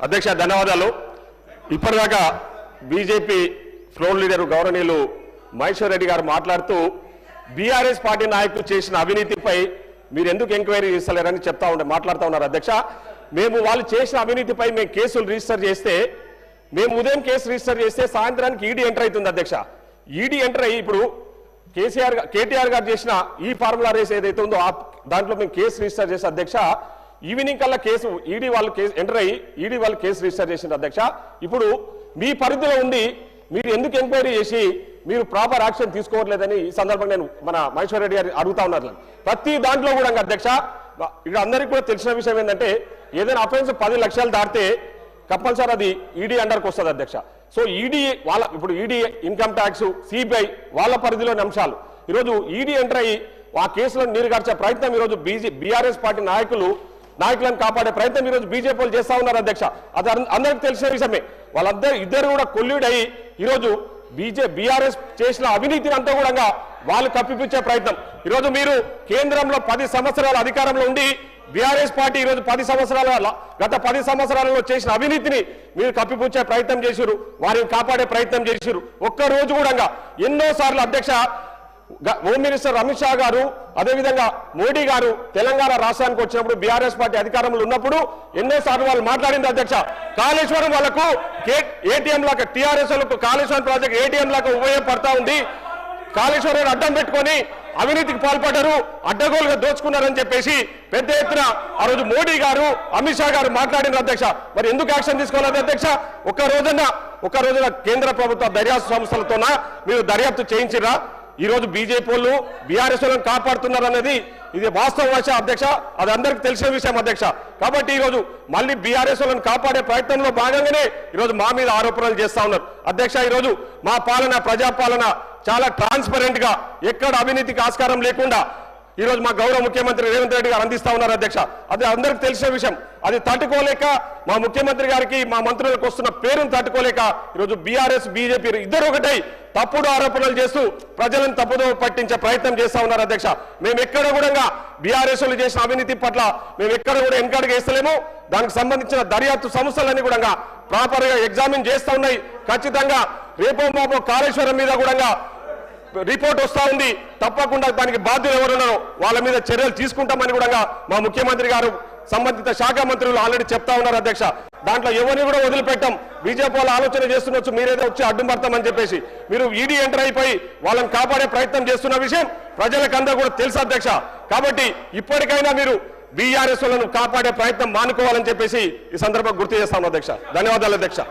అధ్యక్ష ధన్యవాదాలు. ఇప్పటిదాకా బీజేపీ ఫ్లోర్ లీడర్ గౌరవనీయులు మహేశ్వర్ రెడ్డి గారు మాట్లాడుతూ బీఆర్ఎస్ పార్టీ నాయకులు చేసిన అవినీతిపై మీరు ఎందుకు ఎంక్వైరీ చేస్తలేరని మాట్లాడుతూ ఉన్నారు. అధ్యక్ష, మేము వాళ్ళు చేసిన అవినీతిపై మేము కేసులు రిజిస్టర్ చేస్తే, మేము ఉదయం కేసు రిజిస్టర్ చేస్తే సాయంత్రానికి ఈడీ ఎంటర్ అవుతుంది. అధ్యక్ష, ఈడీ ఎంటర్ అయ్యి ఇప్పుడు కేటీఆర్ గారు చేసిన ఈ ఫార్ములా రేస్ ఏదైతే ఉందో దాంట్లో మేము కేసు రిజిస్టర్ చేస్తే అధ్యక్ష, ఈవినింగ్ కల్లా కేసు ఈడీ వాళ్ళు ఎంటర్ అయ్యి ఈడీ వాళ్ళు కేసు రిజిస్టర్ చేసింది. అధ్యక్ష, ఇప్పుడు మీ పరిధిలో ఉండి మీరు ఎందుకు ఎంక్వైరీ చేసి మీరు ప్రాపర్ యాక్షన్ తీసుకోవట్లేదని ఈ సందర్భంగా నేను మన మహేశ్వర్ రెడ్డి గారు అడుగుతా ఉన్నారు. ప్రతి దాంట్లో కూడా అధ్యక్ష, ఇక్కడ అందరికీ కూడా తెలిసిన విషయం ఏంటంటే ఏదైనా అఫెన్స్ 10 లక్షలు దాటితే కంపల్సరీ అది ఈడీ అండర్కి వస్తుంది. అధ్యక్ష, సో ఈడీ వాళ్ళ ఇప్పుడు ఈడీ ఇన్కమ్ ట్యాక్స్ సిబిఐ వాళ్ళ పరిధిలోని అంశాలు ఈరోజు ఈడీ ఎంటర్ అయ్యి ఆ కేసులను నీరుగార్చే ప్రయత్నం ఈరోజు బీఆర్ఎస్ పార్టీ నాయకులను కాపాడే ప్రయత్నం ఈరోజు బీజేపీ వాళ్ళు చేస్తా ఉన్నారు. అధ్యక్ష, అది అందరికి తెలిసిన విషయమే. ఇద్దరు కూడా కొల్లుడయి ఈరోజు బీఆర్ఎస్ చేసిన అవినీతిని అంతా కూడా వాళ్ళు కప్పిపుచ్చే ప్రయత్నం. ఈరోజు మీరు కేంద్రంలో 10 సంవత్సరాల అధికారంలో ఉండి బీఆర్ఎస్ పార్టీ ఈరోజు గత 10 సంవత్సరాలలో చేసిన అవినీతిని మీరు కప్పిపుచ్చే ప్రయత్నం చేశారు, వారిని కాపాడే ప్రయత్నం చేశారు. ఒక్కరోజు కూడా ఎన్నోసార్లు అధ్యక్ష హోమ్ మినిస్టర్ అమిత్ షా గారు అదేవిధంగా మోడీ గారు తెలంగాణ రాష్ట్రానికి వచ్చినప్పుడు బీఆర్ఎస్ పార్టీ అధికారంలో ఉన్నప్పుడు ఎన్నోసార్లు వాళ్ళు మాట్లాడింది. అధ్యక్ష, కాళేశ్వరం వాళ్ళకు ఏటీఎం లాగా టీఆర్ఎస్ వాళ్ళకు కాళేశ్వరం ప్రాజెక్ట్ ఏటీఎం లాగా ఉపయోగపడతా ఉంది. కాళేశ్వరం అడ్డం పెట్టుకొని అవినీతికి పాల్పడ్డారు, అడ్డగోలుగా దోచుకున్నారని చెప్పేసి పెద్ద ఎత్తున ఆ రోజు మోడీ గారు అమిత్ షా గారు మాట్లాడినారు. అధ్యక్ష, మరి ఎందుకు యాక్షన్ తీసుకోలేదు? అధ్యక్ష, ఒక రోజున కేంద్ర ప్రభుత్వ దర్యాప్తు సంస్థలతోన మీరు దర్యాప్తు చేయించిరా? ఈ రోజు బీజేపీ వాళ్ళు బీఆర్ఎస్ వాళ్ళని కాపాడుతున్నారు అనేది ఇది వాస్తవ విషయం. అధ్యక్ష, అది అందరికి తెలిసిన విషయం. అధ్యక్ష, కాబట్టి ఈరోజు మళ్ళీ బీఆర్ఎస్ వాళ్ళని కాపాడే ప్రయత్నంలో భాగంగానే ఈరోజు మా మీద ఆరోపణలు చేస్తా ఉన్నారు. అధ్యక్ష, ఈరోజు మా ప్రజాపాలన చాలా ట్రాన్స్పరెంట్ గా ఎక్కడ అవినీతికి ఆస్కారం లేకుండా ఈరోజు మా గౌరవ ముఖ్యమంత్రి రేవంత్ రెడ్డి గారు అందిస్తా ఉన్నారు. అధ్యక్ష, అది అందరికి తెలిసిన విషయం. అది తట్టుకోలేక మా ముఖ్యమంత్రి గారికి మా మంత్రులకు వస్తున్న పేరును తట్టుకోలేక ఈరోజు బీఆర్ఎస్ బీజేపీ ఇద్దరు ఒకటై తప్పుడు ఆరోపణలు చేస్తూ ప్రజలను తప్పుదో పట్టించే ప్రయత్నం చేస్తా ఉన్నారు. అధ్యక్ష, మేము ఎక్కడ కూడా బీఆర్ఎస్ వాళ్ళు చేసిన అవినీతి పట్ల మేము ఎక్కడ కూడా వెనకడుగు వేస్తలేము. దానికి సంబంధించిన దర్యాప్తు సంస్థలన్నీ కూడా ప్రాపర్ గా ఎగ్జామిన్ చేస్తా ఉన్నాయి. ఖచ్చితంగా రేపో మాపో కాళేశ్వరం మీద కూడా రిపోర్ట్ వస్తా ఉంది. తప్పకుండా దానికి బాధ్యులు ఎవరున్నారో వాళ్ళ మీద చర్యలు తీసుకుంటామని కూడా మా ముఖ్యమంత్రి గారు సంబంధిత శాఖ మంత్రులు ఆల్రెడీ చెప్తా ఉన్నారు. అధ్యక్ష, దాంట్లో ఎవరిని కూడా వదిలిపెట్టాం. బీజేపీ వాళ్ళు ఆలోచన చేస్తుండొచ్చు మీరేదో వచ్చి అడ్డం పడతామని చెప్పేసి. మీరు ఈడీ ఎంటర్ అయిపోయి వాళ్ళని కాపాడే ప్రయత్నం చేస్తున్న విషయం ప్రజలకందరూ కూడా తెలుసు. అధ్యక్ష, కాబట్టి ఇప్పటికైనా మీరు బీఆర్ఎస్ లను కాపాడే ప్రయత్నం మానుకోవాలని చెప్పేసి ఈ సందర్భంగా గుర్తు చేస్తాం. అధ్యక్ష, ధన్యవాదాలు. అధ్యక్ష.